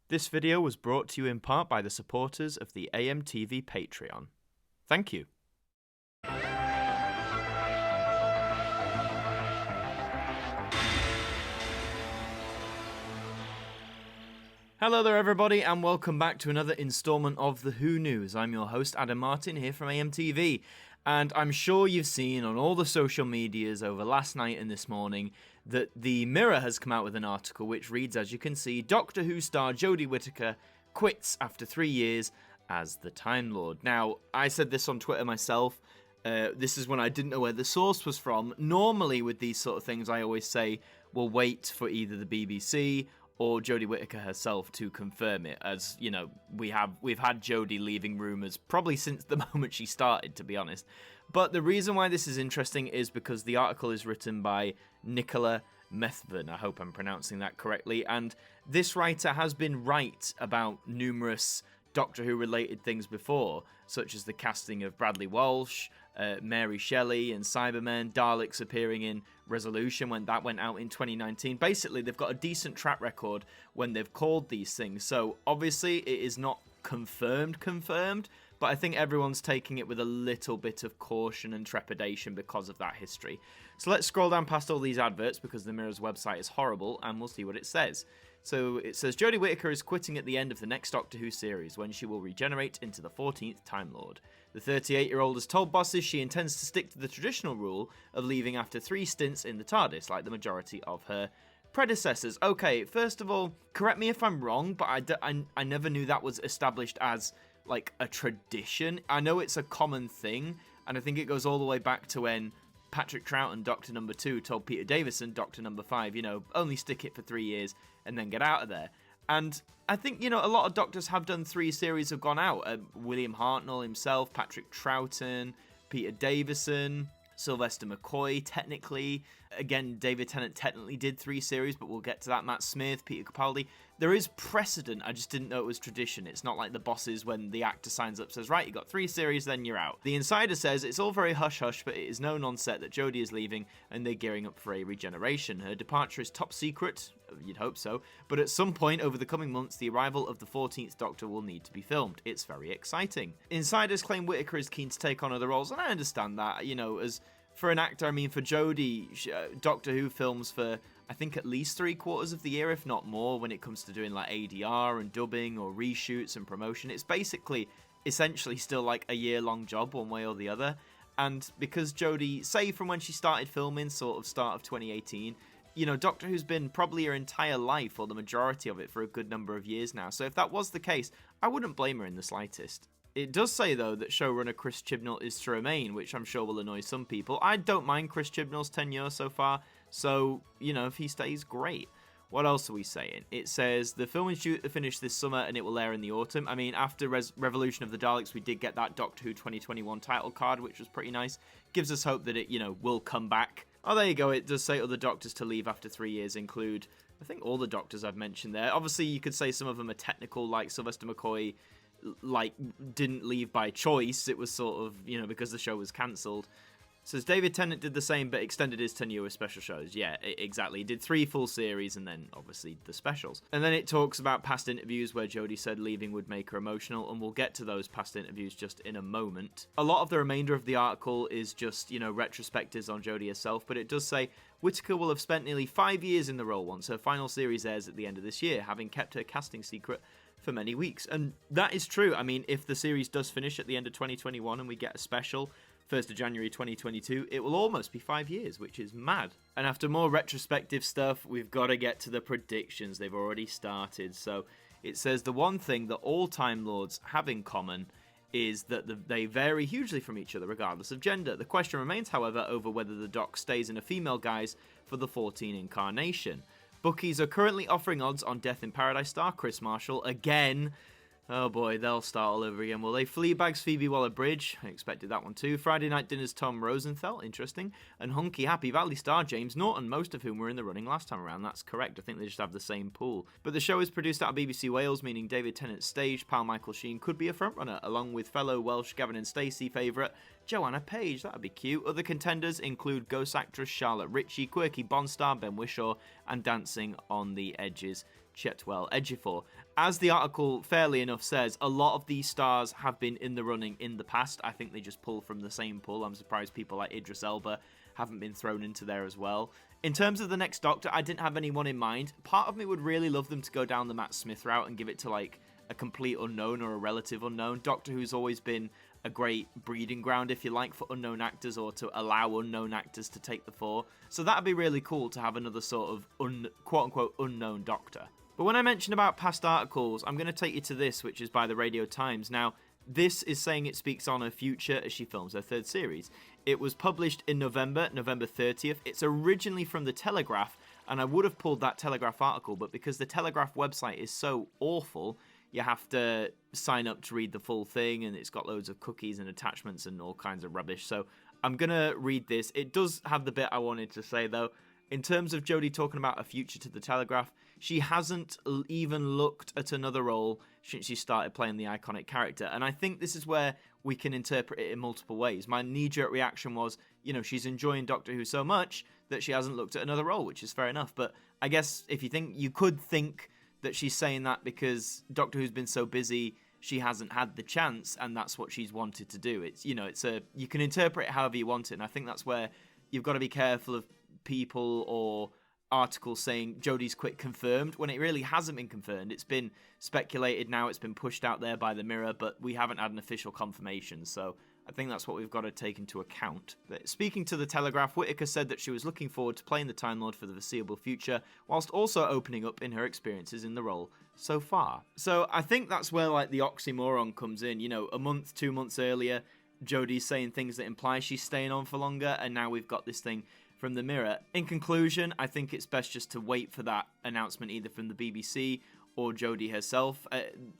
This video was brought to you in part by the supporters of the AMTV Patreon. Thank you. Hello there everybody and welcome back to another installment of the Who News. I'm your host Adam Martyn here from AMTV, and I'm sure you've seen on all the social medias over last night and this morning that the Mirror has come out with an article which reads, as you can see, Doctor Who star Jodie Whittaker quits after 3 years as the Time Lord. Now, I said this on Twitter myself. This is when I didn't know where the source was from. Normally with these sort of things I always say we'll wait for either the BBC or Jodie Whittaker herself to confirm it, as, you know, we've had Jodie leaving rumours probably since the moment she started, to be honest. But the reason why this is interesting is because the article is written by Nicola Methven, I hope I'm pronouncing that correctly, and this writer has been right about numerous Doctor Who related things before, such as the casting of Bradley Walsh, Mary Shelley and Cybermen, Daleks appearing in Resolution when that went out in 2019. Basically, they've got a decent track record when they've called these things, so obviously it is not confirmed, but I think everyone's taking it with a little bit of caution and trepidation because of that history. So let's scroll down past all these adverts because the Mirror's website is horrible, and we'll see what it says. So it says, Jodie Whittaker is quitting at the end of the next Doctor Who series when she will regenerate into the 14th Time Lord. The 38-year-old has told bosses she intends to stick to the traditional rule of leaving after 3 stints in the TARDIS, like the majority of her predecessors. Okay, first of all, correct me if I'm wrong, but I never knew that was established as, like, a tradition. I know it's a common thing, and I think it goes all the way back to when Patrick Troughton, Doctor Number 2, told Peter Davison, Doctor Number 5, you know, only stick it for 3 years and then get out of there. And I think, you know, a lot of Doctors have done 3 series, have gone out. William Hartnell himself, Patrick Troughton, Peter Davison, Sylvester McCoy, technically. Again, David Tennant technically did 3 series, but we'll get to that. Matt Smith, Peter Capaldi. There is precedent, I just didn't know it was tradition. It's not like the bosses when the actor signs up says, right, you got 3 series, then you're out. The Insider says it's all very hush-hush, but it is known on set that Jodie is leaving and they're gearing up for a regeneration. Her departure is top secret, you'd hope so, but at some point over the coming months, the arrival of the 14th Doctor will need to be filmed. It's very exciting. Insiders claim Whittaker is keen to take on other roles, and I understand that, you know, as for an actor, I mean, for Jodie, Doctor Who films for, I think, at least 3/4 of the year, if not more, when it comes to doing like ADR and dubbing or reshoots and promotion. It's basically, essentially still like a year-long job one way or the other. And because Jodie, say from when she started filming, sort of start of 2018, you know, Doctor Who's been probably her entire life, or the majority of it, for a good number of years now. So if that was the case, I wouldn't blame her in the slightest. It does say, though, that showrunner Chris Chibnall is to remain, which I'm sure will annoy some people. I don't mind Chris Chibnall's tenure so far, so, you know, if he stays, great. What else are we saying? It says, the film is due to finish this summer and it will air in the autumn. I mean, after Revolution of the Daleks, we did get that Doctor Who 2021 title card, which was pretty nice. Gives us hope that it, you know, will come back. Oh, there you go. It does say other Doctors to leave after 3 years include, I think, all the Doctors I've mentioned there. Obviously, you could say some of them are technical, like Sylvester McCoy, like, didn't leave by choice. It was sort of, you know, because the show was cancelled. Says David Tennant did the same, but extended his tenure with special shows. Yeah, exactly. He did 3 full series and then, obviously, the specials. And then it talks about past interviews where Jodie said leaving would make her emotional, and we'll get to those past interviews just in a moment. A lot of the remainder of the article is just, you know, retrospectives on Jodie herself, but it does say Whittaker will have spent nearly 5 years in the role once her final series airs at the end of this year, having kept her casting secret for many weeks. And that is true. I mean, if the series does finish at the end of 2021 and we get a special 1st of January 2022, it will almost be 5 years, which is mad. And after more retrospective stuff, we've got to get to the predictions. They've already started. So it says the one thing that all Time Lords have in common is that they vary hugely from each other regardless of gender. The question remains, however, over whether the Doc stays in a female guise for the 14 incarnation. Bookies are currently offering odds on Death in Paradise star Chris Marshall again. Oh boy, they'll start all over again, will they? Fleabag's Phoebe Waller-Bridge, I expected that one too. Friday Night Dinner's Tom Rosenthal, interesting. And Hunky Happy Valley star James Norton, most of whom were in the running last time around. That's correct, I think they just have the same pool. But the show is produced out of BBC Wales, meaning David Tennant's stage pal Michael Sheen could be a frontrunner, along with fellow Welsh Gavin and Stacey favourite Joanna Page. That'd be cute. Other contenders include ghost actress Charlotte Ritchie, quirky Bond star Ben Whishaw, and Dancing on the Edges Chetwell Ejiofor. as the article fairly enough says, a lot of these stars have been in the running in the past. I think they just pull from the same pool. I'm surprised people like Idris Elba haven't been thrown into there as well. In terms of the next Doctor, I didn't have anyone in mind. Part of me would really love them to go down the Matt Smith route and give it to like a complete unknown or a relative unknown. Doctor Who's always been a great breeding ground, if you like, for unknown actors, or to allow unknown actors to take the fore. So that'd be really cool to have another sort of quote-unquote unknown Doctor. But when I mentioned about past articles, I'm going to take you to this, which is by the Radio Times. Now, this is saying it speaks on her future as she films her third series. It was published in November 30th. It's originally from The Telegraph, and I would have pulled that Telegraph article, but because the Telegraph website is so awful, you have to sign up to read the full thing, and it's got loads of cookies and attachments and all kinds of rubbish. So I'm going to read this. It does have the bit I wanted to say, though. In terms of Jodie talking about a future to the Telegraph, she hasn't even looked at another role since she started playing the iconic character. And I think this is where we can interpret it in multiple ways. My knee-jerk reaction was, she's enjoying Doctor Who so much that she hasn't looked at another role, which is fair enough. But I guess if you could think that she's saying that because Doctor Who's been so busy, she hasn't had the chance, and that's what she's wanted to do. It's, you can interpret it however you want it, and I think that's where you've got to be careful of people or articles saying Jodie's quit confirmed when it really hasn't been confirmed. It's been speculated now, it's been pushed out there by the Mirror, but we haven't had an official confirmation, so I think that's what we've got to take into account. But speaking to the Telegraph, Whittaker said that she was looking forward to playing the Time Lord for the foreseeable future, whilst also opening up in her experiences in the role so far. So I think that's where the oxymoron comes in. A month, 2 months earlier, Jodie's saying things that imply she's staying on for longer, and now we've got this thing from the Mirror. In conclusion, I think it's best just to wait for that announcement either from the BBC or Jodie herself.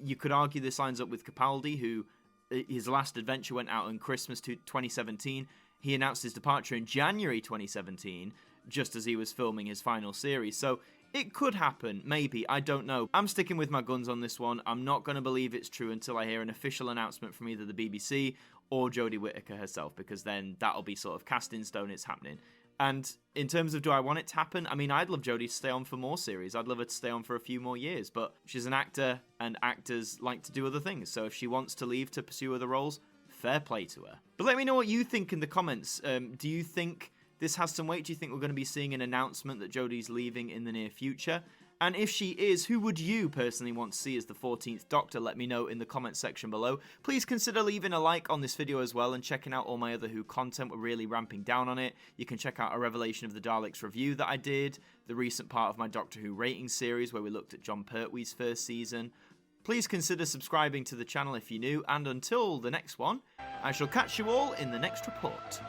You could argue this lines up with Capaldi, who his last adventure went out on Christmas 2017. He announced his departure in January 2017, just as he was filming his final series. So it could happen, maybe, I don't know. I'm sticking with my guns on this one. I'm not going to believe it's true until I hear an official announcement from either the BBC or Jodie Whittaker herself, because then that'll be sort of cast in stone, it's happening. And in terms of do I want it to happen, I mean, I'd love Jodie to stay on for more series. I'd love her to stay on for a few more years, but she's an actor, and actors like to do other things. So if she wants to leave to pursue other roles, fair play to her. But let me know what you think in the comments. Do you think this has some weight? Do you think we're going to be seeing an announcement that Jodie's leaving in the near future? And if she is, who would you personally want to see as the 14th Doctor? Let me know in the comments section below. Please consider leaving a like on this video as well and checking out all my other Who content. We're really ramping down on it. You can check out a Revelation of the Daleks review that I did, the recent part of my Doctor Who rating series where we looked at John Pertwee's first season. Please consider subscribing to the channel if you're new, and until the next one, I shall catch you all in the next report.